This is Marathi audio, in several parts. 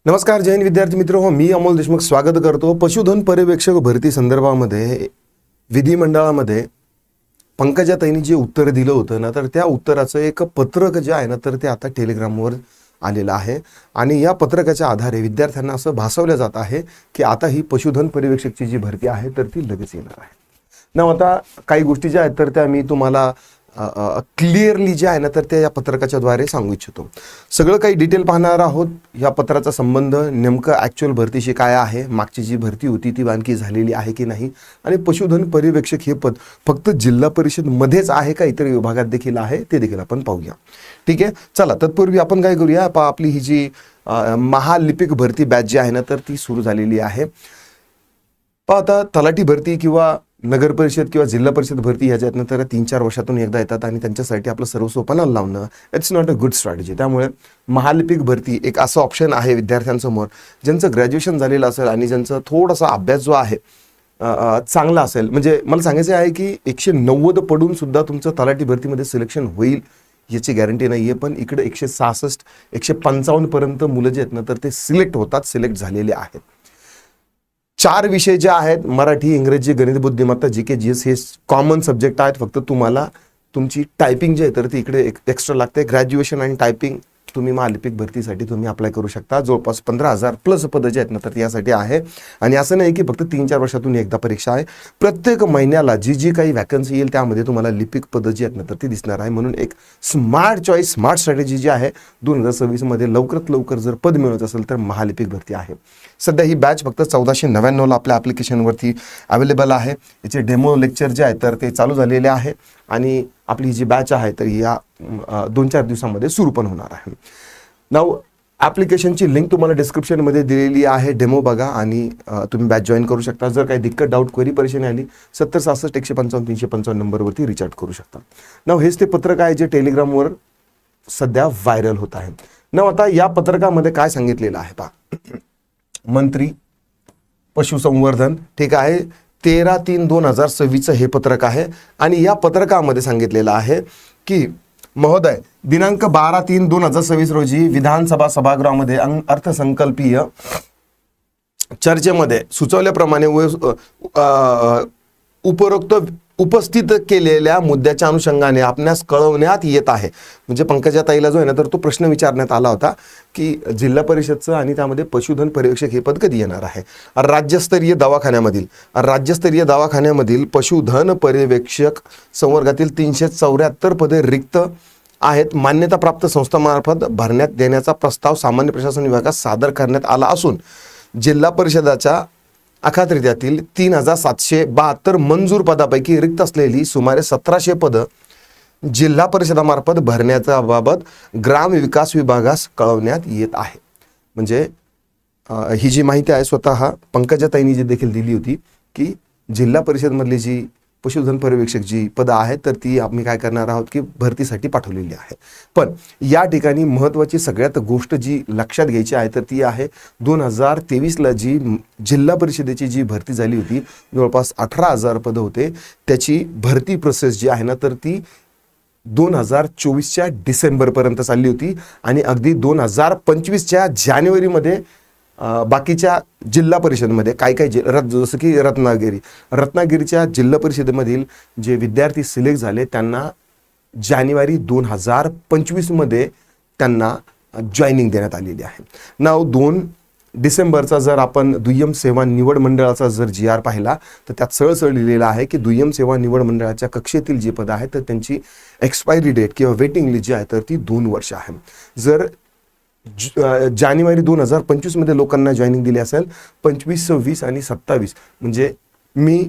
नमस्कार जय हिंद विद्यार्थी मित्र हो, मी अमोल देशमुख स्वागत करतो। पशुधन पर्यवेक्षक भरती संदर्भामध्ये विधिमंडळामध्ये पंकजाताईंनी जे उत्तर दिलं होतं ना, तर त्या उत्तराचं एक पत्रक जे आहे ना, तर ते आता टेलिग्रामवर आलेलं आहे आणि या पत्रकाच्या आधारे विद्यार्थ्यांना असं भासवलं जात आहे की आता ही पशुधन पर्यवेक्षकची जी भरती आहे तर ती लगेच येणार आहे ना। आता काही गोष्टी ज्या आहेत तर त्या मी तुम्हाला क्लिअरली जे आहे ना तर ते या पत्रकाच्या द्वारे सांगू इच्छितो। सगळं काही डिटेल पाहणार आहोत। या पत्राचा संबंध नेमकं ॲक्च्युअल भरतीशी काय आहे, मागची जी भरती होती ती आणखी झालेली आहे की नाही, आणि पशुधन पर्यवेक्षक हे पद फक्त जिल्हा परिषदमध्येच आहे का इतर विभागात देखील आहे ते देखील आपण पाहूया। ठीक आहे, चला तत्पूर्वी आपण काय करूया, आपली ही जी महालिपिक भरती बॅच जी आहे ना तर ती सुरू झालेली आहे। आता तलाठी भरती किंवा नगर परिषद किंवा जिल्हा परिषद भरती ह्याच्यात तर 3-4 वर्षातून एकदा येतात आणि त्यांच्यासाठी आपलं सर्वस्व पणाला लावणं it's not a good strategy. त्यामुळे महालिपिक भरती एक असं ऑप्शन आहे विद्यार्थ्यांसमोर ज्यांचं ग्रॅज्युएशन झालेलं असेल आणि ज्यांचं थोडासा अभ्यास जो आहे चांगला असेल। म्हणजे मला सांगायचं आहे की 190 पडून सुद्धा तुमचं तलाठी भरतीमध्ये सिलेक्शन होईल याची गॅरंटी नाही आहे, पण इकडे 166 155 पर्यंत मुलं जे आहेत ना तर ते सिलेक्ट झालेले आहेत। 4 विषय जे आहेत मराठी, इंग्रजी, गणित, बुद्धिमत्ता, जीके, जीएस हे कॉमन सब्जेक्ट आहेत। फक्त तुम्हाला तुमची टायपिंग जे आहे तर ती इकडे एक्स्ट्रा लागते। ग्रॅज्युएशन आणि टायपिंग तुम्ही महालिपिक भरतीसाठी तुम्ही अप्लाय करू शकता। जवळपास 15,000 प्लस पदं जे आहेत ना तर यासाठी आहे आणि असं नाही की फक्त 3-4 वर्षातून एकदा परीक्षा आहे। प्रत्येक महिन्याला जी काही वॅकन्सी येईल त्यामध्ये तुम्हाला लिपिक पदं जी आहेत ना तर ती दिसणार आहे। म्हणून एक स्मार्ट चॉईस, स्मार्ट स्ट्रॅटेजी जी आहे 2026 मध्ये लवकरात लवकर जर पद मिळत असेल तर महालिपिक भरती आहे। सध्या ही बॅच फक्त 1499ला आपल्या ॲप्लिकेशनवरती अवेलेबल आहे। याचे डेमो लेक्चर जे आहे तर ते चालू झालेले आहे आणि आपली ही जी बॅच आहे तर या 2-4 दिवसांमध्ये सुरू पण होणार आहे। नाव ॲप्लिकेशनची लिंक तुम्हाला डिस्क्रिप्शनमध्ये दिलेली आहे, डेमो बघा आणि तुम्ही बॅच जॉईन करू शकता। जर काही दिक्कत, डाऊट, क्वेरी, परेशानी आली 7066 155 355 नंबरवरती रिच आउट करू शकता। नाव हेच ते पत्रक आहे जे टेलिग्रामवर सध्या व्हायरल होत आहे। नाव आता या पत्रकामध्ये काय सांगितलेलं आहे पहा, मंत्री पशुसंवर्धन, ठीक आहे, 13/3/2026 हे पत्रक आहे आणि या पत्रकामध्ये सांगितलेलं आहे की महोदय दिनांक 12/3/2026 रोजी विधानसभा सभागृहामध्ये अर्थसंकल्पीय चर्चेमध्ये सुचवल्याप्रमाणे उपरोक्त उपस्थित केलेल्या मुद्द्याच्या अनुषंगाने आपणास कळवण्यात येत आहे। म्हणजे पंकजाताईला जो आहे ना तर तो प्रश्न विचारण्यात आला होता की जिल्हा परिषदचं आणि त्यामध्ये पशुधन पर्यवेक्षक हे पद कधी येणार आहे। राज्यस्तरीय दवाखान्यामधील पशुधन पर्यवेक्षक संवर्गातील 374 पदे रिक्त आहेत। मान्यताप्राप्त संस्थांमार्फत भरण्यात देण्याचा प्रस्ताव सामान्य प्रशासन विभागात सादर करण्यात आला असून जिल्हा परिषदाच्या अखात्रित्यातील 3772 मंजूर पदापैकी रिक्त असलेली सुमारे 1700 पदं जिल्हा परिषदामार्फत भरण्याच्या बाबत ग्राम विकास विभागास कळवण्यात येत आहे। म्हणजे ही जी माहिती आहे स्वतः पंकजाताईंनी जी देखील दिली होती की जिल्हा परिषदमधली जी पशुधन पर्यवेक्षक जी पदं आहेत तर ती आम्ही काय करणार आहोत की भरतीसाठी पाठवलेली आहे। पण या ठिकाणी महत्त्वाची सगळ्यात गोष्ट जी लक्षात घ्यायची आहे तर ती आहे 2023ला जी जिल्हा परिषदेची जी भरती झाली होती जवळपास 18,000 पदं होते, त्याची भरती प्रोसेस जी आहे ना तर ती 2024च्या डिसेंबरपर्यंत चालली होती आणि अगदी 2025च्या जानेवारीमध्ये बाकीच्या जिल्हा परिषदेमध्ये जसं की रत्नागिरीच्या जिल्हा परिषदेमधील जे विद्यार्थी सिलेक्ट झाले त्यांना जानेवारी 2025 मध्ये त्यांना जॉईनिंग देण्यात आलेली आहे। नाव 2 डिसेंबरचा जर आपण दुय्यम सेवा निवड मंडळाचा जर GR पाहिला तर त्यात सरळ लिहिलेलं आहे की दुय्यम सेवा निवड मंडळाच्या कक्षेतील जी पदं आहेत तर त्यांची एक्सपायरी डेट किंवा वेटिंग लिस्ट जी आहे तर ती 2 वर्ष आहे। जर जानेवारी 2025 मध्ये लोकांना जॉईनिंग दिली असेल 25, 26 आणि 27 म्हणजे मी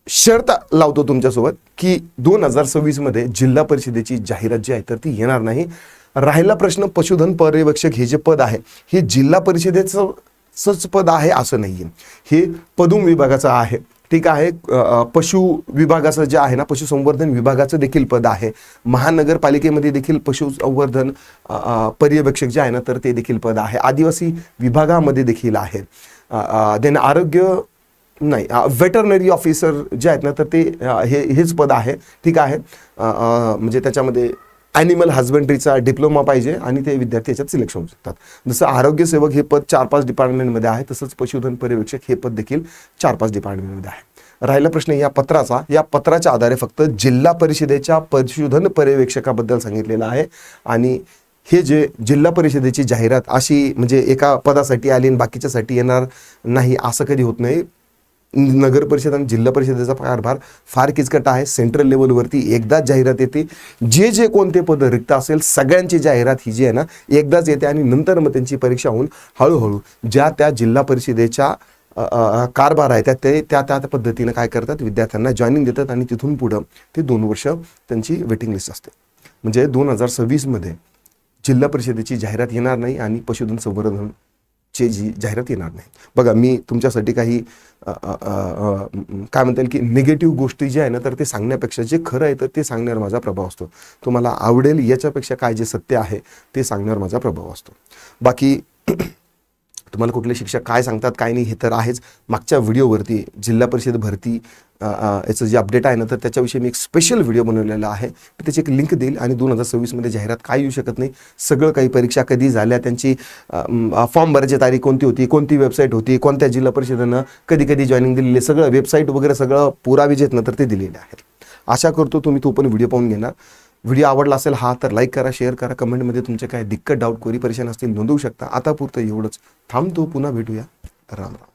शर्त लावतो तुमच्यासोबत की 2026 मध्ये जिल्हा परिषदेची जाहिरात जी आहे तर ती येणार नाही। राहिला प्रश्न पशुधन पर्यवेक्षक हे जे पद आहे हे जिल्हा परिषदेचंच पद आहे असं नाहीये, हे पदुम विभागाचं आहे, ठीक आहे। पशु विभागाचं जे आहे ना पशुसंवर्धन विभागाचं देखील पद आहे। महानगरपालिकेमध्ये देखील पशुसंवर्धन पर्यवेक्षक जे आहे ना तर ते देखील पद आहे। आदिवासी विभागामध्ये देखील आहे। देन वेटरनरी ऑफिसर जे आहेत ना तर ते हेच पद आहे, ठीक आहे। म्हणजे त्याच्यामध्ये ॲनिमल हजबंड्रीचा डिप्लोमा पाहिजे आणि ते विद्यार्थी याच्यात सिलेक्शन होऊ शकतात. जसं आरोग्य सेवक हे पद 4-5 डिपार्टमेंटमध्ये आहे, तसंच पशुधन पर्यवेक्षक हे पद देखील 4-5 डिपार्टमेंटमध्ये आहे. राहिला प्रश्न या पत्राचा. या पत्राच्या आधारे फक्त जिल्हा परिषदेच्या पशुधन पर्यवेक्षकाबद्दल सांगितलेलं आहे. आणि हे जे जिल्हा परिषदेची जाहिरात अशी म्हणजे एका पदासाठी आली आणि बाकीच्यासाठी येणार नाही असं कधी होत नाही. नगर परिषद आणि जिल्हा परिषदेचा कारभार फार किचकट आहे. सेंट्रल लेवलवरती एकदाच जाहिरात येते. जे जे कोणते पद रिक्त असेल सगळ्यांची जाहिरात ही जी आहे ना एकदाच येते आणि नंतर मग त्यांची परीक्षा होऊन हळूहळू ज्या त्या जिल्हा परिषदेच्या कारभार आहे त्या पद्धतीनं काय करतात, विद्यार्थ्यांना जॉईनिंग देतात आणि तिथून पुढं ते 2 वर्ष त्यांची वेटिंग लिस्ट असते. म्हणजे 2026मध्ये जिल्हा परिषदेची जाहिरात येणार नाही आणि पशुधन संवर्धनची जी जाहिरात येणार नाही. बघा, मी तुमच्यासाठी काही काय म्हणता येईल की निगेटिव्ह गोष्टी जे आहे ना तर ते सांगण्यापेक्षा जे खरं आहे तर ते सांगण्यावर माझा प्रभाव असतो. तुम्हाला आवडेल याच्यापेक्षा काय जे सत्य आहे ते सांगण्यावर माझा प्रभाव असतो. बाकी तुम्हाला कुठले शिक्षक काय सांगतात काय नाही हे तर आहेच. मागच्या व्हिडिओवरती जिल्हा परिषद भरती याचं जे अपडेट आहे ना तर त्याच्याविषयी मी एक स्पेशल व्हिडिओ बनवलेला आहे. मी त्याची एक लिंक देईल आणि 2026मध्ये जाहिरात काय येऊ शकत नाही, सगळं काही परीक्षा कधी झाल्या, त्यांची फॉर्म भरायची तारीख कोणती होती, कोणती वेबसाईट होती, कोणत्या जिल्हा परिषदेनं कधी कधी जॉईनिंग दिलेली, सगळं वेबसाईट वगैरे सगळं पुरावे जे आहेत ना तर ते दिलेले आहेत. आशा करतो तुम्ही तो पण व्हिडिओ पाहून घेणार. व्हिडिओ आवडला असेल तर लाईक करा, शेअर करा, कमेंटमध्ये तुमचे काय दिक्कत डाऊट क्वेरी परेशान असतील नोंदवू शकता. आता पुरतं एवढंच. थांबतो, पुन्हा भेटूया. राम राम.